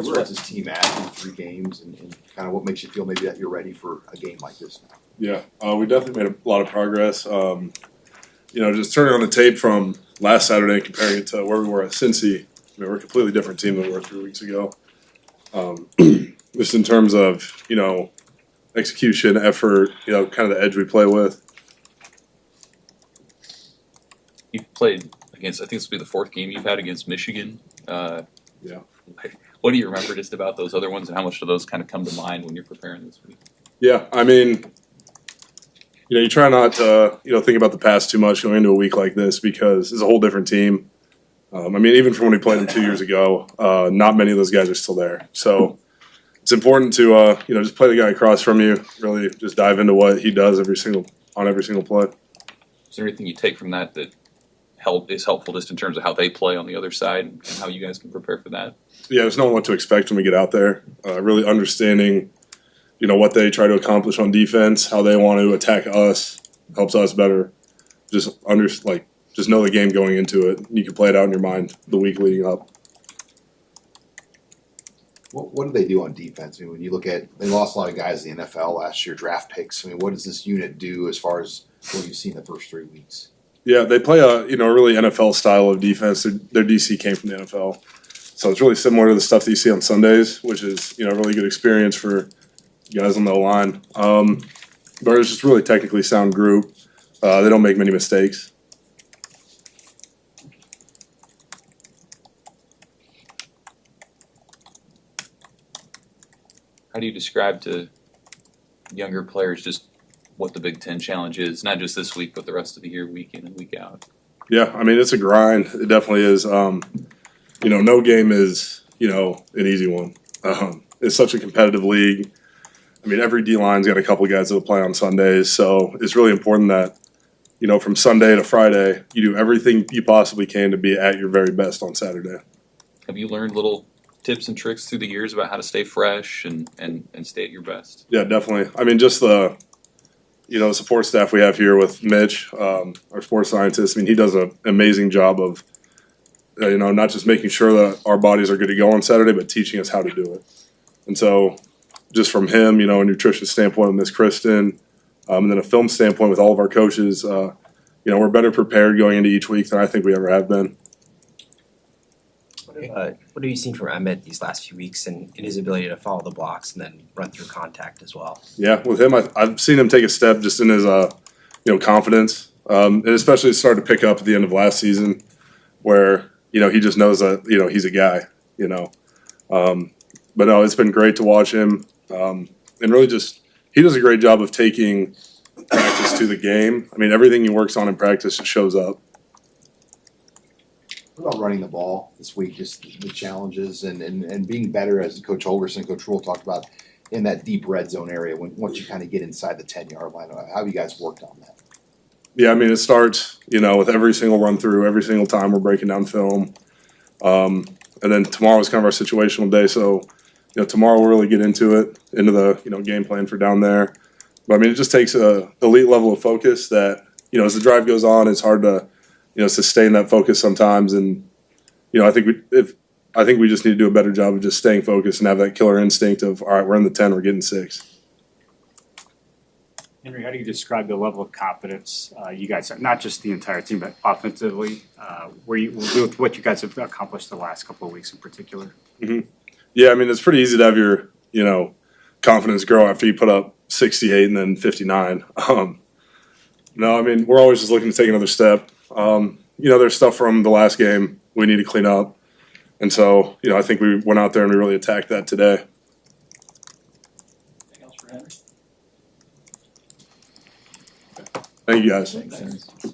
Where is this team at in 3 games, and kind of what makes you feel maybe that you're ready for a game like this now? Yeah, we definitely made a lot of progress. Just turning on the tape from last Saturday and comparing it to where we were at Cincy, I mean, we're a completely different team than we were 3 weeks ago. Just in terms of, execution, effort, kind of the edge we play with. You've played against, I think this will be the 4th game you've had against Michigan. Yeah. What do you remember just about those other ones, and how much do those kind of come to mind when you're preparing this week? Yeah, I mean, you try not to, think about the past too much going into a week like this because it's a whole different team. Even from when we played them 2 years ago, not many of those guys are still there. So it's important to, just play the guy across from you, really just dive into what he does on every single play. Is there anything you take from that is helpful just in terms of how they play on the other side and how you guys can prepare for that? Yeah, just knowing what to expect when we get out there, really understanding, what they try to accomplish on defense, how they want to attack us, helps us better. Just know the game going into it. You can play it out in your mind the week leading up. What do they do on defense? When you look at, they lost a lot of guys in the NFL last year, draft picks. What does this unit do as far as what you've seen the first 3 weeks? Yeah, they play a really NFL style of defense. Their DC came from the NFL, so it's really similar to the stuff that you see on Sundays, which is a really good experience for guys on the line. But it's just really technically sound group. They don't make many mistakes. How do you describe to younger players just what the Big Ten challenge is, not just this week, but the rest of the year, week in and week out? Yeah, it's a grind. It definitely is. No game is, an easy one. It's such a competitive league. Every D-line's got a couple of guys that'll play on Sundays, so it's really important that, from Sunday to Friday, you do everything you possibly can to be at your very best on Saturday. Have you learned little tips and tricks through the years about how to stay fresh and stay at your best? Yeah, definitely. Just the support staff we have here with Mitch, our sports scientist. He does an amazing job of, not just making sure that our bodies are good to go on Saturday, but teaching us how to do it. And so, just from him, a nutrition standpoint with Miss Kristen, and then a film standpoint with all of our coaches, we're better prepared going into each week than I think we ever have been. What have you seen from Emmett these last few weeks and in his ability to follow the blocks and then run through contact as well? Yeah, with him, I've seen him take a step just in his, confidence, and especially it started to pick up at the end of last season, where he just knows that he's a guy, But no, it's been great to watch him, and really just he does a great job of taking practice to the game. Everything he works on in practice just shows up. What about running the ball this week, just the challenges and being better, as Coach Holgerson, Coach Rule talked about, in that deep red zone area once you kind of get inside the 10-yard line? How have you guys worked on that? Yeah, it starts, with every single run through, every single time we're breaking down film. And then tomorrow's kind of our situational day, so, tomorrow we'll really get into the, game plan for down there. But it just takes a elite level of focus that, as the drive goes on, it's hard to, sustain that focus sometimes. And, I think we just need to do a better job of just staying focused and have that killer instinct of, all right, we're in the 10, we're getting 6. Henry, how do you describe the level of confidence you guys, not just the entire team, but offensively, with what you guys have accomplished the last couple of weeks in particular? Mm-hmm. Yeah, it's pretty easy to have your, confidence grow after you put up 68 and then 59. No, we're always just looking to take another step. There's stuff from the last game we need to clean up. And so, I think we went out there and we really attacked that today. Anything else for Henry? Thank you, guys. Thanks.